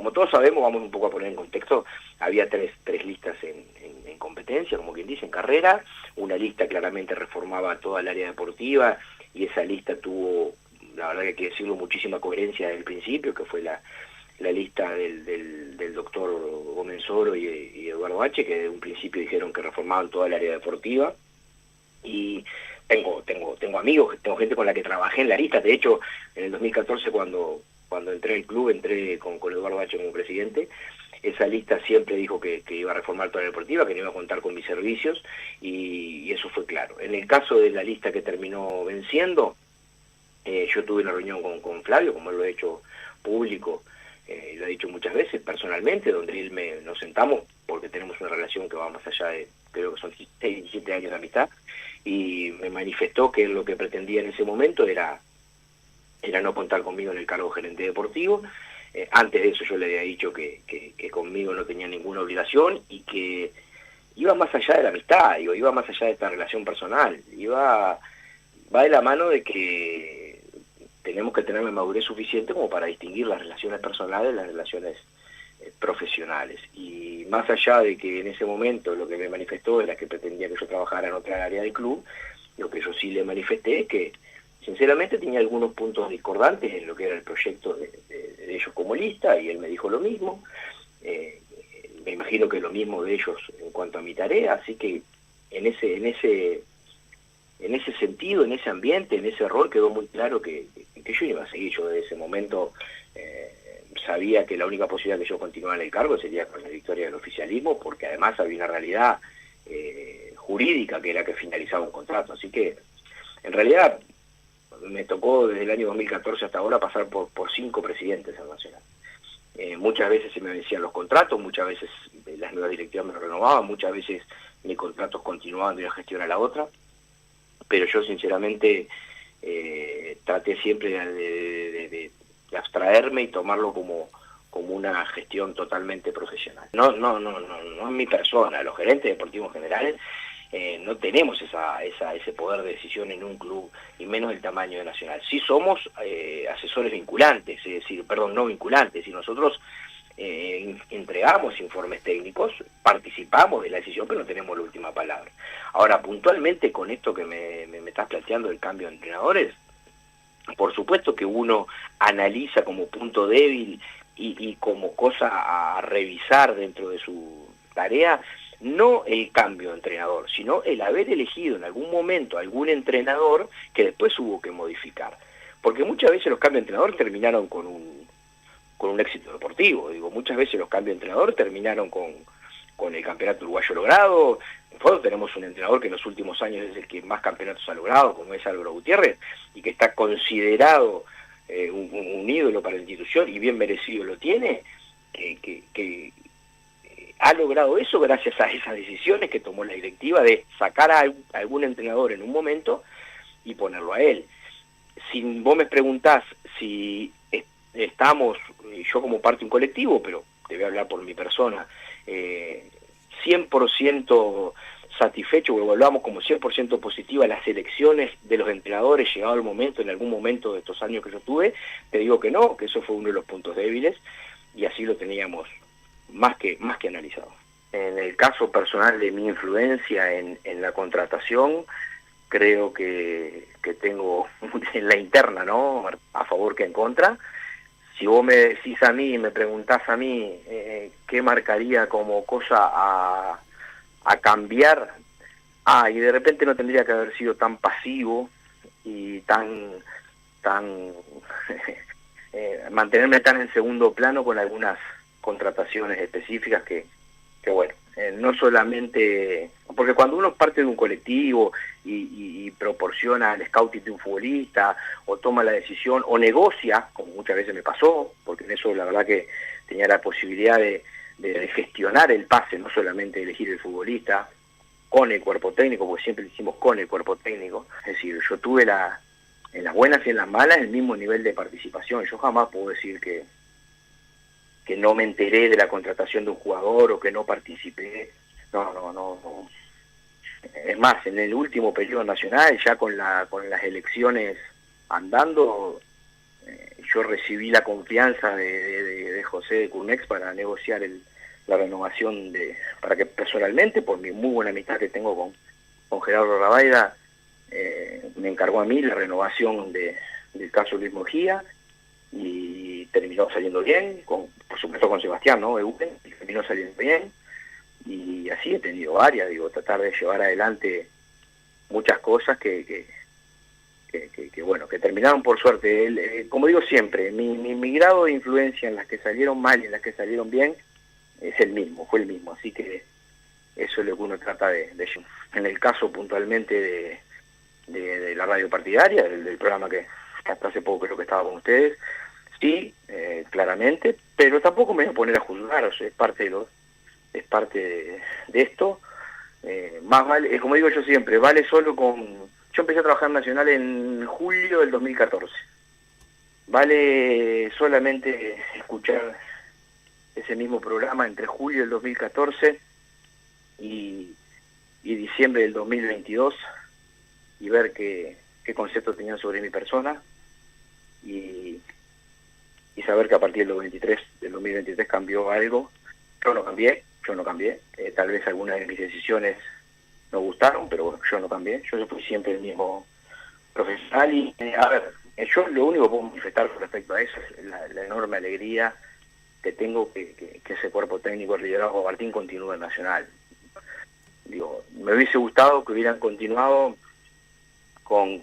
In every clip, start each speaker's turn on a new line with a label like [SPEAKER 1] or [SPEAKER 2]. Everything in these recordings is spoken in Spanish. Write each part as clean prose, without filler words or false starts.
[SPEAKER 1] como todos sabemos, vamos un poco a poner en contexto, había tres listas en competencia, como quien dice, en carrera. Una lista claramente reformaba toda el área deportiva y esa lista tuvo, la verdad que hay que decirlo, muchísima coherencia desde el principio, que fue la lista del doctor Gómez Soro y Eduardo H., que desde un principio dijeron que reformaban toda el área deportiva. Y tengo amigos, tengo gente con la que trabajé en la lista. De hecho, en el 2014, cuando entré al club, entré con Eduardo H. como presidente. Esa lista siempre dijo que iba a reformar toda la deportiva, que no iba a contar con mis servicios, y eso fue claro. En el caso de la lista que terminó venciendo, yo tuve una reunión con Flavio, como él lo ha hecho público, lo ha dicho muchas veces personalmente, donde nos sentamos, porque tenemos una relación que va más allá de, creo que son 16, 17 años de amistad, y me manifestó que lo que pretendía en ese momento era no contar conmigo en el cargo de gerente deportivo. Antes de eso yo le había dicho que conmigo no tenía ninguna obligación y que iba más allá de la amistad, iba más allá de esta relación personal, va de la mano de que tenemos que tener una madurez suficiente como para distinguir las relaciones personales de las relaciones profesionales. Y más allá de que en ese momento lo que me manifestó era que pretendía que yo trabajara en otra área del club, lo que yo sí le manifesté es que sinceramente tenía algunos puntos discordantes en lo que era el proyecto de ellos como lista, y él me dijo lo mismo. Me imagino que lo mismo de ellos en cuanto a mi tarea, así que en ese sentido, en ese ambiente, en ese rol, quedó muy claro que yo iba a seguir. Yo desde ese momento sabía que la única posibilidad que yo continuara en el cargo sería con la victoria del oficialismo, porque además había una realidad jurídica que era que finalizaba un contrato. Así que, en realidad, me tocó desde el año 2014 hasta ahora pasar por 5 presidentes en Nacional. Muchas veces se me vencían los contratos, muchas veces las nuevas directivas me lo renovaban, muchas veces mis contratos continuaban de una gestión a la otra, pero yo sinceramente traté siempre de abstraerme y tomarlo como una gestión totalmente profesional. No es mi persona, los gerentes deportivos en general no tenemos ese poder de decisión en un club, y menos del tamaño de Nacional. Sí somos asesores vinculantes, es decir, no vinculantes, y nosotros entregamos informes técnicos, participamos de la decisión, pero no tenemos la última palabra. Ahora, puntualmente con esto que me estás planteando del cambio de entrenadores, por supuesto que uno analiza como punto débil y como cosa a revisar dentro de su tarea, no el cambio de entrenador, sino el haber elegido en algún momento algún entrenador que después hubo que modificar. Porque muchas veces los cambios de entrenador terminaron con un éxito deportivo. Muchas veces los cambios de entrenador terminaron con el campeonato uruguayo logrado. Nosotros tenemos un entrenador que en los últimos años es el que más campeonatos ha logrado, como es Álvaro Gutiérrez, y que está considerado un ídolo para la institución, y bien merecido lo tiene, que ha logrado eso gracias a esas decisiones que tomó la directiva de sacar a algún entrenador en un momento y ponerlo a él. Si vos me preguntás si estamos, yo como parte de un colectivo, pero te voy a hablar por mi persona, 100% satisfecho, o evaluamos como 100% positiva las elecciones de los entrenadores llegado el momento, en algún momento de estos años que yo tuve, te digo que no, que eso fue uno de los puntos débiles, y así lo teníamos más que analizado. En el caso personal de mi influencia en la contratación, creo que tengo en la interna, ¿no?, a favor que en contra. Si vos me decís a mí, me preguntás a mí qué marcaría como cosa a cambiar, y de repente no tendría que haber sido tan pasivo y tan mantenerme tan en segundo plano con algunas contrataciones específicas que bueno, no solamente, porque cuando uno parte de un colectivo y proporciona el scouting de un futbolista, o toma la decisión, o negocia, como muchas veces me pasó, porque en eso la verdad que tenía la posibilidad de gestionar el pase, no solamente elegir el futbolista, con el cuerpo técnico, porque siempre lo hicimos con el cuerpo técnico. Es decir, yo tuve en las buenas y en las malas el mismo nivel de participación. Yo jamás puedo decir que no me enteré de la contratación de un jugador o que no participé. No. Es más, en el último periodo nacional, ya con las elecciones andando, yo recibí la confianza de José de Curnex para negociar la renovación para que personalmente, por mi muy buena amistad que tengo con Gerardo Rabaida, me encargó a mí la renovación del caso Luis Mejía, y terminó saliendo bien, por supuesto con Sebastián, ¿no? Terminó saliendo bien, y así he tenido varias, tratar de llevar adelante muchas cosas que bueno, que terminaron por suerte. Como digo siempre, mi grado de influencia en las que salieron mal y en las que salieron bien fue el mismo, así que eso es lo que uno trata de en el caso puntualmente de la radio partidaria, del programa que hasta hace poco creo que estaba con ustedes, sí, claramente, pero tampoco me voy a poner a juzgar, o sea, es parte de esto. Más vale, como digo yo siempre, vale solo yo empecé a trabajar en Nacional en julio del 2014. Vale solamente escuchar ese mismo programa entre julio del 2014 y diciembre del 2022 y ver qué concepto tenían sobre mi persona y saber que a partir del 2023 cambió algo. Yo no cambié. Tal vez algunas de mis decisiones no gustaron, pero bueno, yo no cambié. Yo fui siempre el mismo profesional y, a ver, yo lo único que puedo manifestar con respecto a eso es la enorme alegría que tengo que ese cuerpo técnico liderado por Martín continúe en Nacional. Me hubiese gustado que hubieran continuado con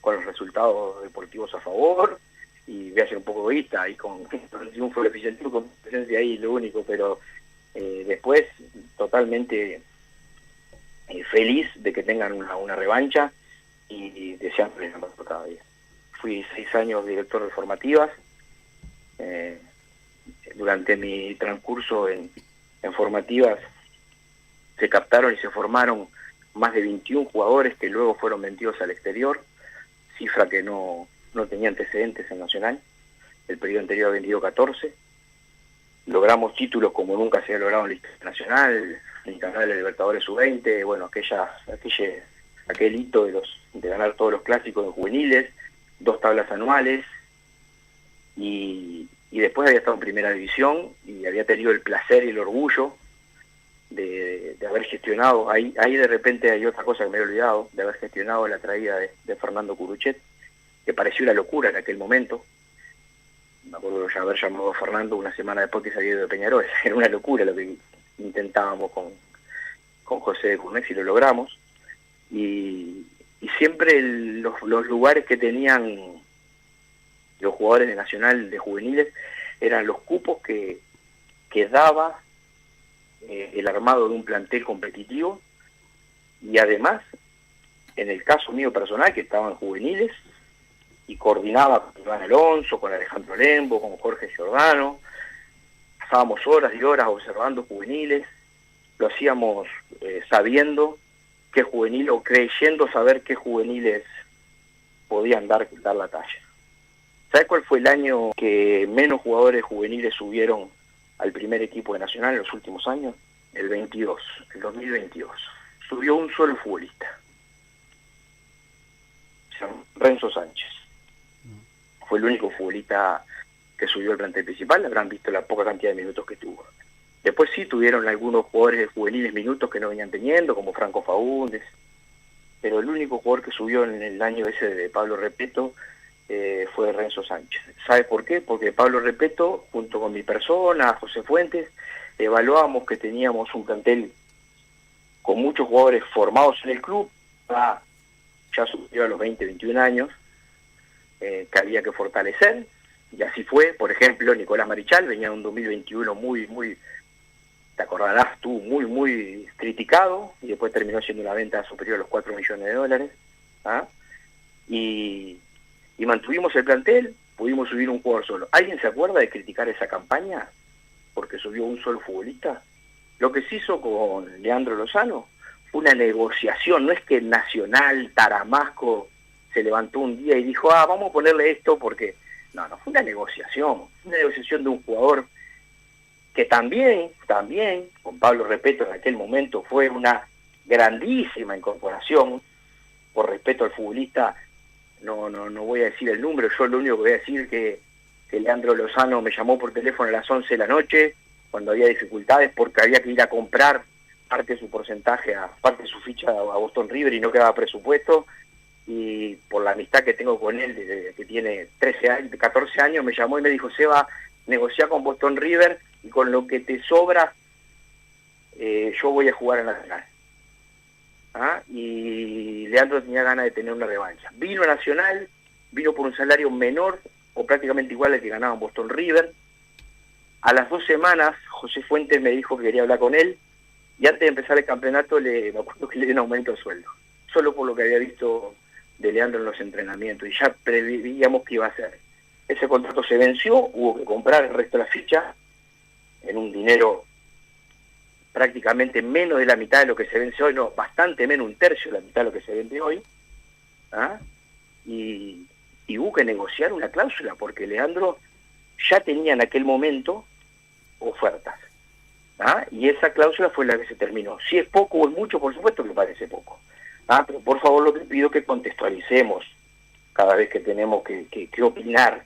[SPEAKER 1] los resultados deportivos a favor, y voy a ser un poco egoísta, ahí con el triunfo del oficialismo, con presencia ahí, lo único, pero después totalmente feliz de que tengan una revancha y deseándoles lo mejor cada día. Fui 6 años director de formativas. Durante mi transcurso en formativas se captaron y se formaron más de 21 jugadores que luego fueron vendidos al exterior, cifra que no tenía antecedentes en Nacional. El periodo anterior había vendido 14. Logramos títulos como nunca se había logrado en la historia nacional, el Canal de Libertadores Sub-20, bueno, aquel hito de ganar todos los clásicos de juveniles, 2 tablas anuales, y después había estado en primera división y había tenido el placer y el orgullo de haber gestionado, ahí de repente hay otra cosa que me he olvidado, de haber gestionado la traída de Fernando Curuchet, que pareció una locura en aquel momento. Me acuerdo de haber llamado a Fernando una semana después que salió de Peñarol. Era una locura lo que intentábamos con José de Curnex y lo logramos. Y siempre los lugares que tenían los jugadores de Nacional de juveniles eran los cupos que daba el armado de un plantel competitivo, y además, en el caso mío personal, que estaban juveniles, y coordinaba con Iván Alonso, con Alejandro Lembo, con Jorge Giordano, pasábamos horas y horas observando juveniles, lo hacíamos sabiendo qué juvenil, o creyendo saber qué juveniles podían dar la talla. ¿Sabes cuál fue el año que menos jugadores juveniles subieron al primer equipo de Nacional en los últimos años? El 2022. Subió un solo futbolista, Renzo Sánchez. Fue el único futbolista que subió al plantel principal. Habrán visto la poca cantidad de minutos que tuvo. Después sí tuvieron algunos jugadores de juveniles minutos que no venían teniendo, como Franco Faúndez, pero el único jugador que subió en el año ese de Pablo Repeto fue Renzo Sánchez. ¿Sabe por qué? Porque Pablo Repeto, junto con mi persona, José Fuentes, evaluábamos que teníamos un plantel con muchos jugadores formados en el club, ya subió a los 20, 21 años, que había que fortalecer, y así fue. Por ejemplo, Nicolás Marichal venía de un 2021 muy, te acordarás tú, muy criticado, y después terminó siendo una venta superior a los $4 millones. Y mantuvimos el plantel, pudimos subir un jugador solo. ¿Alguien se acuerda de criticar esa campaña porque subió un solo futbolista? Lo que se hizo con Leandro Lozano fue una negociación. No es que el Nacional Taramasco se levantó un día y dijo, vamos a ponerle esto porque... No, fue una negociación de un jugador que también, con Pablo Repeto en aquel momento, fue una grandísima incorporación. Por respeto al futbolista, no voy a decir el número, yo lo único que voy a decir que que Leandro Lozano me llamó por teléfono a las 11 de la noche, cuando había dificultades, porque había que ir a comprar parte de su porcentaje, parte de su ficha a Boston River y no quedaba presupuesto, y por la amistad que tengo con él desde que tiene 13 años, 14 años, me llamó y me dijo: Seba, negocia con Boston River y con lo que te sobra yo voy a jugar en Nacional. Y Leandro tenía ganas de tener una revancha. Vino a Nacional, vino por un salario menor o prácticamente igual al que ganaba en Boston River. A las 2 semanas José Fuentes me dijo que quería hablar con él, y antes de empezar el campeonato me acuerdo que le dio un aumento de sueldo, solo por lo que había visto de Leandro en los entrenamientos, y ya preveíamos que iba a ser. Ese contrato se venció, hubo que comprar el resto de la ficha en un dinero prácticamente menos de la mitad de lo que se vence hoy, no, bastante menos, un tercio de la mitad de lo que se vende hoy, y hubo que negociar una cláusula, porque Leandro ya tenía en aquel momento ofertas, y esa cláusula fue la que se terminó. Si es poco o es mucho, por supuesto que parece poco, pero por favor lo que pido es que contextualicemos cada vez que tenemos que opinar